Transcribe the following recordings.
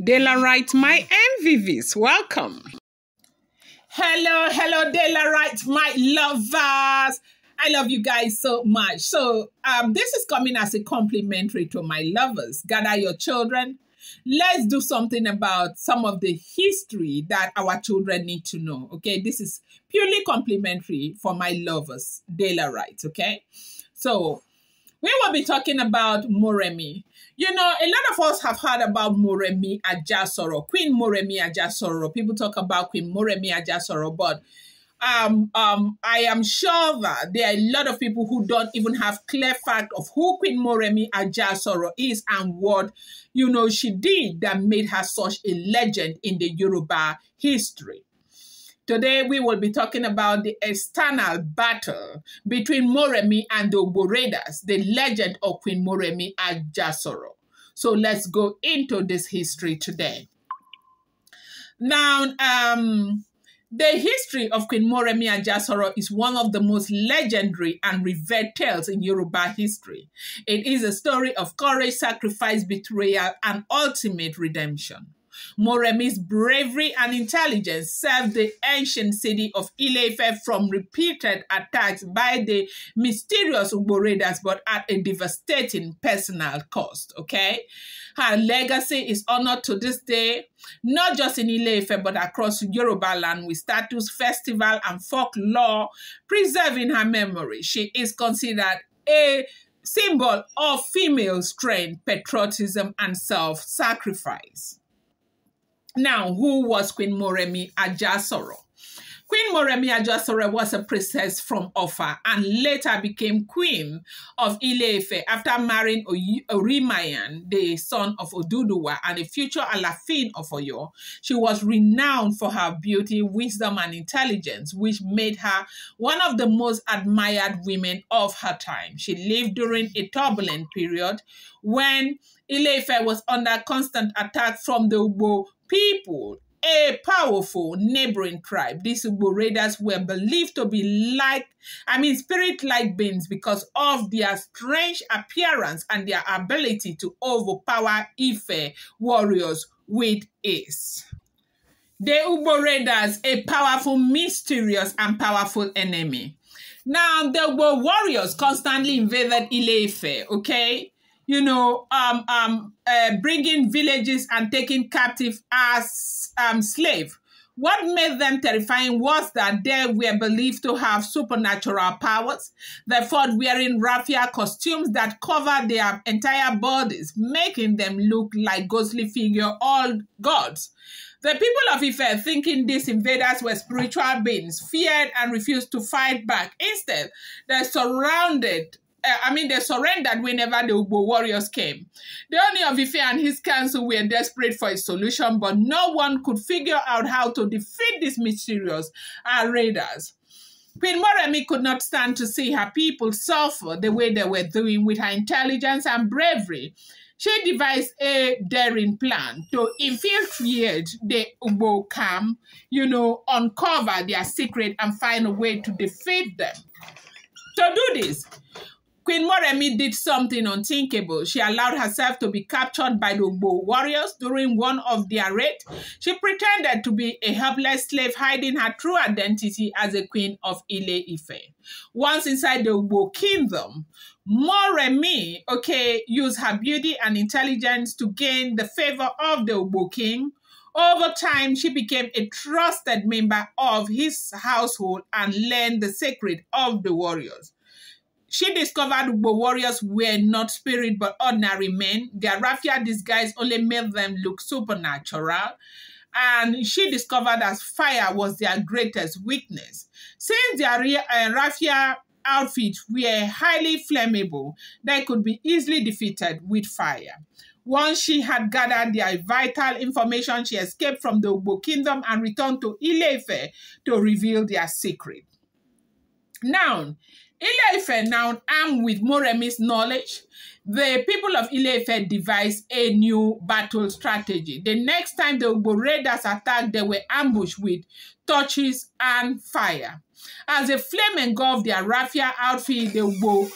Delarite, my MVVs, welcome. Hello, Delarite, my lovers. I love you guys so much. So this is coming as a complimentary to my lovers. Gather your children. Let's do something about some of the history that our children need to know. Okay, this is purely complimentary for my lovers, Delarite. Okay, so we will be talking about Moremi. You know, a lot of us have heard about Moremi Ajasoro, Queen Moremi Ajasoro. People talk about Queen Moremi Ajasoro, but I am sure that there are a lot of people who don't even have clear fact of who Queen Moremi Ajasoro is and what, you know, she did that made her such a legend in the Yoruba history. Today, we will be talking about the external battle between Moremi and the Ugbo raiders, the legend of Queen Moremi Ajasoro. So let's go into this history today. Now, the history of Queen Moremi Ajasoro is one of the most legendary and revered tales in Yoruba history. It is a story of courage, sacrifice, betrayal, and ultimate redemption. Moremi's bravery and intelligence saved the ancient city of Ile-Ife from repeated attacks by the mysterious Ugbo raiders, but at a devastating personal cost, okay? Her legacy is honored to this day, not just in Ile-Ife, but across Yoruba land with statues, festival, and folklore preserving her memory. She is considered a symbol of female strength, patriotism, and self-sacrifice. Now, who was Queen Moremi Ajasoro? Queen Moremi Ajasoro was a princess from Ofa and later became queen of Ile-Ife after marrying Orimayan, the son of Oduduwa and a future Alafin of Oyo. She was renowned for her beauty, wisdom, and intelligence, which made her one of the most admired women of her time. She lived during a turbulent period when Ile-Ife was under constant attack from the Ugbo people, a powerful neighboring tribe. These Ugbo raiders were believed to be spirit-like beings because of their strange appearance and their ability to overpower Ife warriors with ease. The Ugbo raiders, a powerful, mysterious, and powerful enemy. Now, the Ugbo warriors constantly invaded Ile-Ife, okay? You know, bringing villages and taking captive as slaves. What made them terrifying was that they were believed to have supernatural powers. They fought wearing raffia costumes that covered their entire bodies, making them look like ghostly figures or gods. The people of Ife, thinking these invaders were spiritual beings, feared and refused to fight back. Instead, they surrendered whenever the Ugbo warriors came. The Oni of Ife and his council were desperate for a solution, but no one could figure out how to defeat these mysterious raiders. Queen Moremi could not stand to see her people suffer the way they were doing. With her intelligence and bravery, she devised a daring plan to infiltrate the Ugbo camp, uncover their secret and find a way to defeat them. To do this, Queen Moremi did something unthinkable. She allowed herself to be captured by the Ugbo warriors during one of their raids. She pretended to be a helpless slave, hiding her true identity as a queen of Ile-Ife. Once inside the Ugbo kingdom, Moremi, used her beauty and intelligence to gain the favor of the Ugbo king. Over time, she became a trusted member of his household and learned the secret of the warriors. She discovered Ugbo warriors were not spirit but ordinary men. Their raffia disguise only made them look supernatural. And she discovered that fire was their greatest weakness. Since their raffia outfits were highly flammable, they could be easily defeated with fire. Once she had gathered their vital information, she escaped from the Ugbo kingdom and returned to Ile-Ife to reveal their secret. Now, Ile-Ife, now armed with Moremi's knowledge, the people of Ile-Ife devised a new battle strategy. The next time the Ugbo raiders attacked, they were ambushed with torches and fire. As the flame engulfed their raffia outfit, the Ugbo,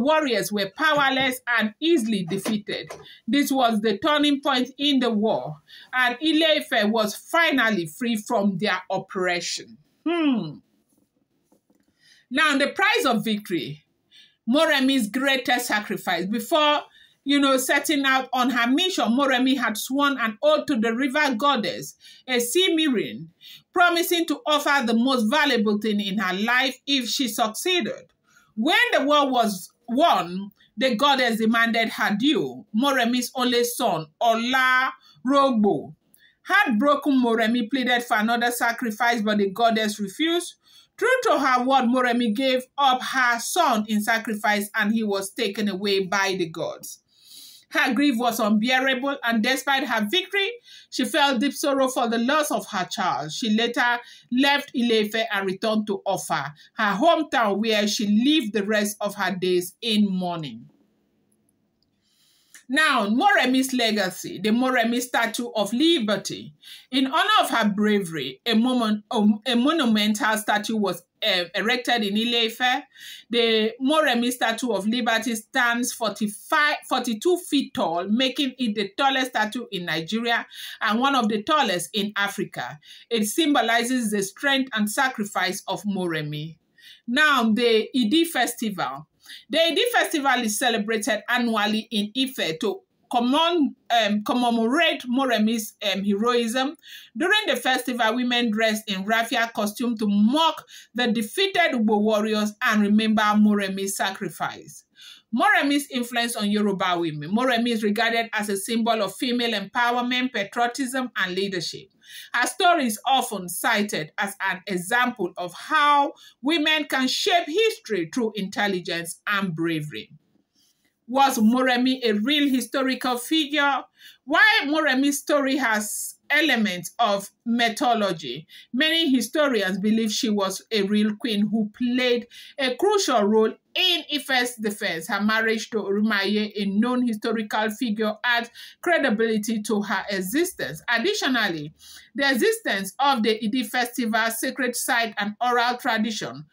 warriors were powerless and easily defeated. This was the turning point in the war, and Ile-Ife was finally free from their oppression. Now, the price of victory, Moremi's greatest sacrifice. Before, setting out on her mission, Moremi had sworn an oath to the river goddess, a sea mirren, promising to offer the most valuable thing in her life if she succeeded. When the war was won, the goddess demanded her due. Moremi's only son, Ola Rogbo. Heartbroken, Moremi pleaded for another sacrifice, but the goddess refused. True to her word, Moremi gave up her son in sacrifice, and he was taken away by the gods. Her grief was unbearable, and despite her victory, she felt deep sorrow for the loss of her child. She later left Ile-Ife and returned to Offa, her hometown, where she lived the rest of her days in mourning. Now, Moremi's legacy, the Moremi Statue of Liberty. In honor of her bravery, a monumental statue was erected in Ile-Ife. The Moremi Statue of Liberty stands 42 feet tall, making it the tallest statue in Nigeria and one of the tallest in Africa. It symbolizes the strength and sacrifice of Moremi. Now, the Igbi Festival. The Igbi Festival is celebrated annually in Ife to commemorate Moremi's heroism. During the festival, women dress in raffia costume to mock the defeated Ugbo warriors and remember Moremi's sacrifice. Moremi's influence on Yoruba women. Moremi is regarded as a symbol of female empowerment, patriotism, and leadership. Her story is often cited as an example of how women can shape history through intelligence and bravery. Was Moremi a real historical figure? While Moremi's story has elements of mythology, many historians believe she was a real queen who played a crucial role in Ife's defense. Her marriage to Urumaye, a known historical figure, adds credibility to her existence. Additionally, the existence of the Igbi Festival, sacred site, and oral tradition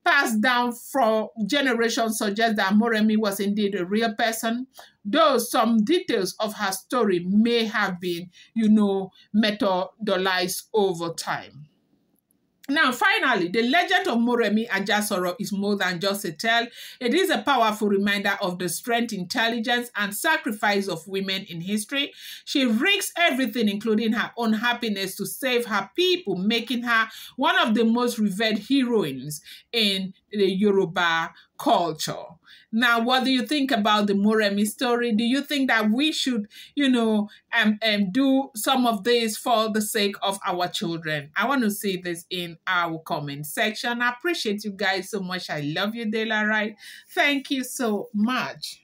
passed down from generations suggests that Moremi was indeed a real person, though some details of her story may have been, methodized over time. Now, finally, the legend of Moremi Ajasoro is more than just a tale. It is a powerful reminder of the strength, intelligence, and sacrifice of women in history. She risks everything, including her own happiness, to save her people, making her one of the most revered heroines in the Yoruba culture. Now, what do you think about the Moremi story? Do you think that we should, do some of this for the sake of our children? I want to see this in our comment section. I appreciate you guys so much. I love you, Dela, right? Thank you so much.